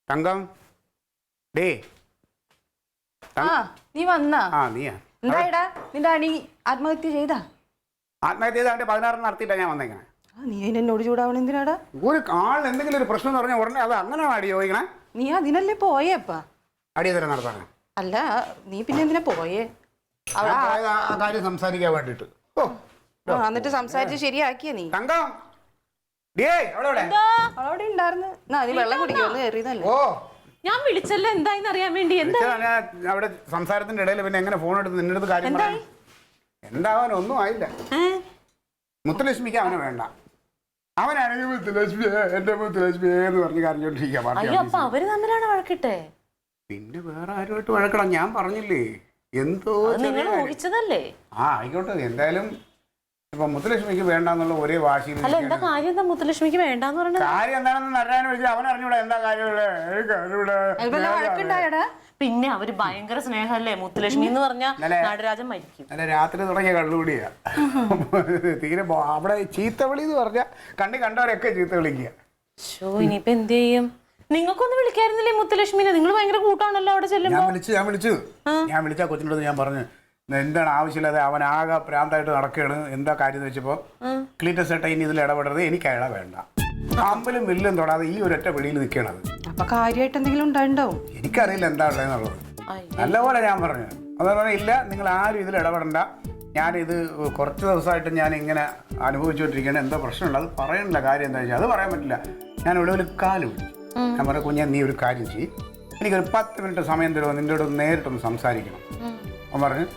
തങ്കം day നീ വന്നാ നീയാ എന്തായിടാ നിന്റെ അണി ആത്മഹത്യ ചെയ്താ? ആത്മഹത്യ ചെയ്ത് അവന്റെ 16 നടത്തിയിട്ടാണ് ഞാൻ വന്നേക്കണേ. നീ എന്നോട് ചൂടാവണ എന്തിനാടാ? ഒരു ആളിന് എന്തെങ്കിലും ഒരു പ്രശ്നം എന്ന് പറഞ്ഞാൽ ഉടനെ അത് അങ്ങനെ അടി ചോദിക്കണേ. നീ അതിനല്ലേ പോയേപ്പാ? അടിയ തരം നടത്താൻ അല്ല, നീ പിന്നെ എന്തിനാ പോയേ? ആ കാര്യം സംസാരിക്കാൻ വേണ്ടിട്ട്. എന്നിട്ട് സംസാരിച്ച് ശരിയാക്കിയ നീ? തങ്കം അവളവിടെ ഉണ്ടായിരുന്നു. നീ വെള്ളം കുടിക്കുമെന്ന് കയറിയതല്ലേ? ഞാൻ വിളിച്ചല്ലോ എന്തായെന്ന് അറിയാൻ വേണ്ടി. എന്താ അവിടെ സംസാരത്തിന്റെ ഇടയിൽ പിന്നെ എങ്ങനെ ഫോൺ എടുത്ത് നിന്റെ അടുത്ത് കാര്യം എന്താവാൻ ഒന്നും ആയില്ല. മുത്തുലക്ഷ്മിക്ക് അവനെ വേണ്ട. അവനാണെങ്കിൽ മുത്തുലക്ഷ്മി എന്റെ മുത്തുലക്ഷ്മി എന്ന് പറഞ്ഞ് കരഞ്ഞോണ്ടിരിക്കുക. അവര് തമ്മിലാണ് വഴക്കിട്ടെ. പിന്നെ വേറെ ആരുമായിട്ട് വഴക്കിടാം. ഞാൻ പറഞ്ഞില്ലേ എന്തോ നിങ്ങൾ ഊഹിച്ചതല്ലേ. ആയിക്കോട്ടെ. എന്തായാലും ഇപ്പൊ മുത്തുലക്ഷ്മിക്ക് വേണ്ടെന്നുള്ള ഒരേ വാശിയിൽ. അല്ല, എന്താ കാര്യം? എന്താ മുത്തുലക്ഷ്മിക്ക് വേണ്ടെന്ന് പറഞ്ഞത്? കാര്യം എന്താണെന്ന് നരാൻ വിളിച്ചാൽ അവൻ അറിഞ്ഞൂടാ എന്താ കാര്യം. പിന്നെ അവര് ഭയങ്കര സ്നേഹമല്ലേ. മുത്തുലക്ഷ്മി എന്ന് പറഞ്ഞാൽ നടരാജൻ മരിക്കും. അല്ല, രാത്രി തുടങ്ങിയ കള്ളുകൂടിയാ. തീരെ അവിടെ ചീത്തവിളി എന്ന് പറഞ്ഞാൽ കണ്ടവരൊക്കെ ചീത്ത വിളിക്കുക. ഇനിയിപ്പൊ എന്ത് ചെയ്യും? നിങ്ങൾക്കൊന്ന് വിളിക്കായിരുന്നില്ലേ മുത്തുലക്ഷ്മിനെ? നിങ്ങൾ ഭയങ്കര കൂട്ടാണല്ലോ അവിടെ ചെല്ലുമ്പോ. ഞാൻ വിളിച്ച കൊച്ചിനോട് ഞാൻ പറഞ്ഞു എന്താണ് ആവശ്യമില്ലാതെ അവൻ ആകെ പ്രാന്തായിട്ട് നടക്കുകയാണ്. എന്താ കാര്യം എന്ന് വെച്ചപ്പോ ക്ലീറ്റസ് ഏട്ടാ ഇനി ഇതിൽ ഇടപെടരുത്, എനിക്ക് അയാളെ വേണ്ട. അമ്പലും വില്ലും തൊടാതെ ഈ ഒരൊറ്റ വെളിയിൽ നിൽക്കണത്. അപ്പൊ കാര്യമായിട്ട് എന്തെങ്കിലും ഉണ്ടായിട്ടുണ്ടാവും. എനിക്കറിയില്ല എന്താ ഉള്ളതെന്നുള്ളത്. നല്ലപോലെ ഞാൻ പറഞ്ഞു. അതുപോലെ ഇല്ല, നിങ്ങൾ ആരും ഇതിൽ ഇടപെടണ്ട. ഞാനിത് കുറച്ച് ദിവസമായിട്ട് ഞാൻ ഇങ്ങനെ അനുഭവിച്ചുകൊണ്ടിരിക്കുകയാണ്. എന്താ പ്രശ്നമുണ്ട് അത് പറയണില്ല. കാര്യം എന്താ വെച്ചാൽ അത് പറയാൻ പറ്റില്ല. ഞാൻ ഇവിടെ ഒരു കാല് വിളിച്ചു. ഞാൻ പറഞ്ഞു കുഞ്ഞാ നീ ഒരു കാര്യം ചെയ്യും, എനിക്കൊരു 10 മിനിറ്റ് സമയം തരുമോ, നിൻ്റെ അടുത്ത് നേരിട്ടൊന്ന് സംസാരിക്കണം. അവൻ പറഞ്ഞു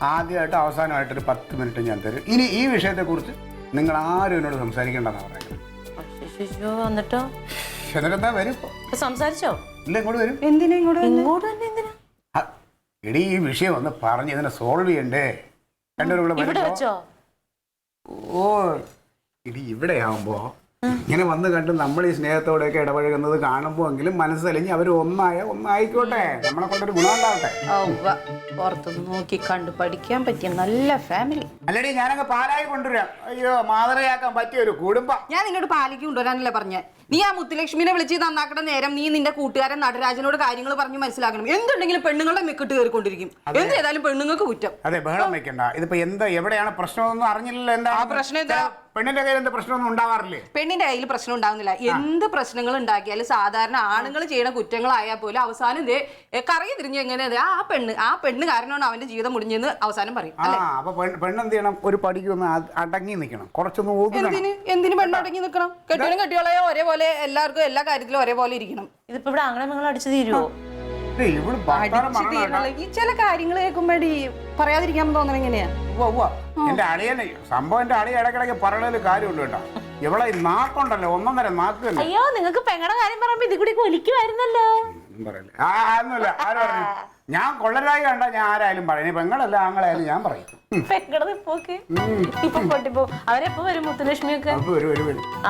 ആദ്യമായിട്ട് അവസാനമായിട്ടൊരു 10 മിനിറ്റ് ഞാൻ തരും. ഇനി ഈ വിഷയത്തെക്കുറിച്ച് നിങ്ങൾ ആരും എന്നോട് സംസാരിക്കേണ്ടെന്നാണ് പറയുന്നത്. എന്നിട്ടെന്താ വരും? സംസാരിച്ചോ? ഇല്ല, ഇങ്ങോട്ട് വരും. എന്തിനാ ഇങ്ങോട്ട്? എടീ ഈ വിഷയം ഒന്ന് പറഞ്ഞ് ഇതിനെ സോൾവ് ചെയ്യണ്ടേ? രണ്ടുപേരും ഓ ഇടി ഇവിടെ ആവുമ്പോ ഇങ്ങനെ വന്ന് കണ്ട് നമ്മൾ ഈ സ്നേഹത്തോടെയൊക്കെ ഇടപഴകുന്നത് കാണുമ്പോ എങ്കിലും മനസ്സലിഞ്ഞ് അവർ ഒന്നായിക്കോട്ടെ. നമ്മളെ കൊണ്ടൊരു ഗുണം ഉണ്ടാവട്ടെ. പുറത്തുനിന്ന് നോക്കി കണ്ടു പഠിക്കാൻ പറ്റിയ നല്ല ഫാമിലി. അല്ലടി ഞാനങ്ങ് പാലായി കൊണ്ടുവരാം. അയ്യോ, മാതൃകയാക്കാൻ പറ്റിയ ഒരു കുടുംബം. ഞാൻ നിന്നോട് പാലിക്ക് കൊണ്ടുവരാനല്ലേ പറഞ്ഞേ? നീ ആ മുത്തുലക്ഷ്മിനെ വിളിച്ച് നന്നാക്കണ നേരം നീ നിന്റെ കൂട്ടുകാരൻ നടരാജനോട് കാര്യങ്ങൾ പറഞ്ഞ് മനസ്സിലാക്കണം. എന്തുണ്ടെങ്കിലും പെണ്ണുങ്ങളുടെ മെക്കിട്ട് കയറിക്കൊണ്ടിരിക്കും. എന്ത് ചെയ്താലും പെണ്ണുങ്ങൾക്ക് കുറ്റം. അതെ, ബഹളം വെക്കണ്ട. ഇതിപ്പോ എന്താ എവിടെയാണ് പ്രശ്നമൊന്നും അറിഞ്ഞില്ലല്ലോ. എന്താ പ്രശ്നം? പെണ്ണിന്റെ കയ്യിൽ എന്താ പ്രശ്നമൊന്നും ഉണ്ടാവാറില്ലേ? പെണ്ണിന്റെ കയ്യിൽ പ്രശ്നം ഉണ്ടാവുന്നില്ല. എന്ത് പ്രശ്നങ്ങൾ ഉണ്ടാക്കിയാലും സാധാരണ ആണുങ്ങൾ ചെയ്യുന്ന കുറ്റങ്ങളായാൽ പോലും അവസാനം കറങ്ങി തിരിഞ്ഞ് എങ്ങനെ ആ പെണ്ണ് കാരണമാണ് അവന്റെ ജീവിതം മുടിഞ്ഞെന്ന് അവസാനം പറയും. അപ്പൊ പെണ്ണെന്ത് ചെയ്യണം? ഒരു പടിക്കൊന്ന് അടങ്ങി നിൽക്കണം, കുറച്ചൊന്ന്. എന്തിന് പെണ്ണടങ്ങി നിൽക്കണം? കെട്ടിയോളും കെട്ടിയോളയോ ഒരേപോലെ എല്ലാവർക്കും എല്ലാ കാര്യത്തിലും ഒരേപോലെ ഇരിക്കണം. ഇതിപ്പോ ഇവിടെ അങ്ങനെ നിങ്ങൾ അടിച്ചു തീരുവോ? ചില കാര്യങ്ങൾ കേൾക്കുമ്പോഴേ പറയാതിരിക്കാൻ തോന്നണം. എങ്ങനെയാ എന്റെ അളിയനെ സംഭവം എന്റെ അളിയ ഇടക്കിടക്ക് പറയണതിൽ കാര്യമുണ്ട് കേട്ടോ. ഇവിടെ നാക്കുണ്ടല്ലോ, 1.5 നാക്ക് തന്നെ. അയ്യോ, നിങ്ങൾക്ക് പെങ്ങളുടെ കാര്യം പറയുമ്പോ ഇത് കൂടി ഒലിക്കുമായിരുന്നല്ലോ. ഒന്നുമില്ല. ആരും പറഞ്ഞു ഞാൻ കൊള്ളരായി കണ്ട ഞാൻ ആരായാലും പറയും. പെങ്ങളല്ല ആങ്ങളായാലും ഞാൻ പറയും. അവരെപ്പോ വരും? മുത്തുലക്ഷ്മിയൊക്കെ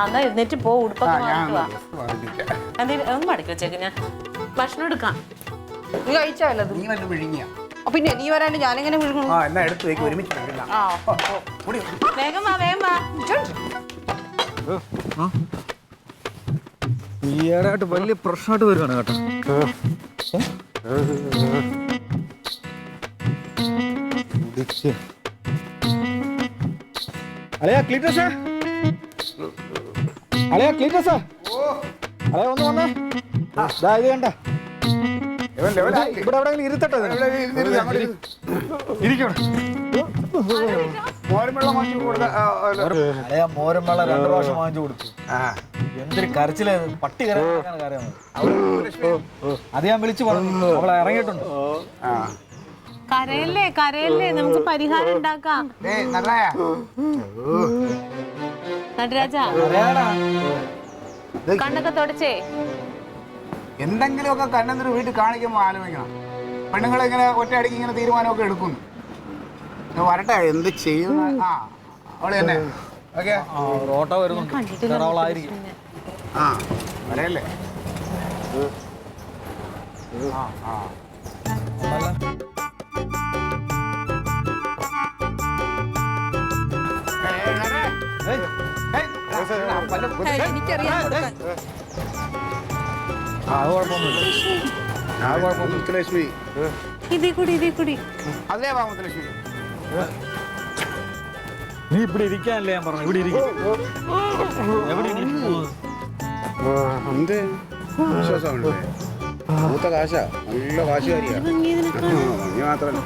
എന്നാ എന്നിട്ട് പോ. ഉടുപ്പൊക്കെ ഒന്ന് മടക്കി വെച്ചേക്ക്. ഞാൻ ഭക്ഷണം എടുക്കാം. നീ കഴിച്ചാലോ? നീ വല്ല വിഴുങ്ങിയ പിന്നെ നീ വരാണ്ട് ഞാനെങ്ങനെ വിഴുങ്ങും? എടുത്ത് വെക്ക്, ഒരുമിച്ച് വേഗം വാ, വേഗം വാ. ഈയിടെയായിട്ട് വലിയ പ്രശ്നമായിട്ട് വരുവാണ് കേട്ടോ. അളയാ ക്ലീറ്റസാ, അളയാ ക്ലീറ്റസാ, അളയാ ഒന്ന് വന്നേ. ഇത് കണ്ട ഇവിടെ എവിടെയെങ്കിലും ഇരുത്തട്ടെ. മോരും വെള്ളം 2 പ്രാവശ്യം വാങ്ങിച്ചു കൊടുത്തു. എന്തൊരു കരച്ചിലായത്. പട്ടി കരയാൻ കാര്യമാണ്. അത് ഞാൻ വിളിച്ചു പറഞ്ഞു. അവളെ ഇറങ്ങിയിട്ടുണ്ട്. കരയല്ലേ കരയല്ലേ, നമുക്ക് പരിഹാരം ഉണ്ടാക്കാം. നടരാജ കണ്ണൊക്കെ തുടച്ചേ. എന്തെങ്കിലുമൊക്കെ കണ്ണെന്തൊരു വീട്ടിൽ കാണിക്കുമ്പോൾ ആലോചിക്കണം. പെണ്ണുങ്ങളെ ഇങ്ങനെ ഒറ്റയടിക്ക് ഇങ്ങനെ തീരുമാനമൊക്കെ എടുക്കുന്നു. വരട്ടെ, എന്ത് ചെയ്യുന്നു? അവള് തന്നെ ഓട്ടോ വരുന്നുണ്ട്. വരയല്ലേ? എനിക്കറിയാം. അത് കുഴപ്പമൊന്നുമില്ല. മുത്തുലക്ഷ്മി ഇതേ കൂടി അതേ വാ മുത്തുലക്ഷ്മി. നീ ഇവിടെ ഇരിക്കാനല്ലേ ഞാൻ പറഞ്ഞു, ഇവിടെ ഇരിക്കും. എവിടെ ഇരിക്കും? എന്ത് വിശ്വാസമുണ്ട്? മൂത്ത കാശാ, നല്ല കാശുകാരിയാ. നീ മാത്രമല്ല.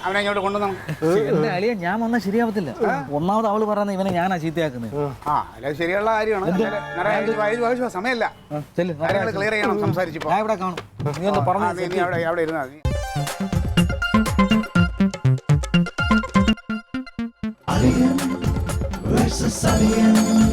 അവനെ ഇങ്ങോട്ട് കൊണ്ടുവന്നു. എന്റെ അളിയ ഞാൻ വന്നാൽ ശരിയാവത്തില്ല. ഒന്നാമത് അവള് പറയുന്നത് ഇവനെ ഞാനാ ചീത്തയാക്കുന്നത്. ആ അല്ല ശരിയുള്ള കാര്യമാണ്. സമയമല്ല, കാര്യങ്ങൾ ക്ലിയർ ചെയ്യണം. സംസാരിച്ചപ്പോ ഞാൻ ഇവിടെ കാണും. നീ ഒന്ന് പറഞ്ഞു. നീ അവിടെ ഇരുന്നാ Alien versus Alien.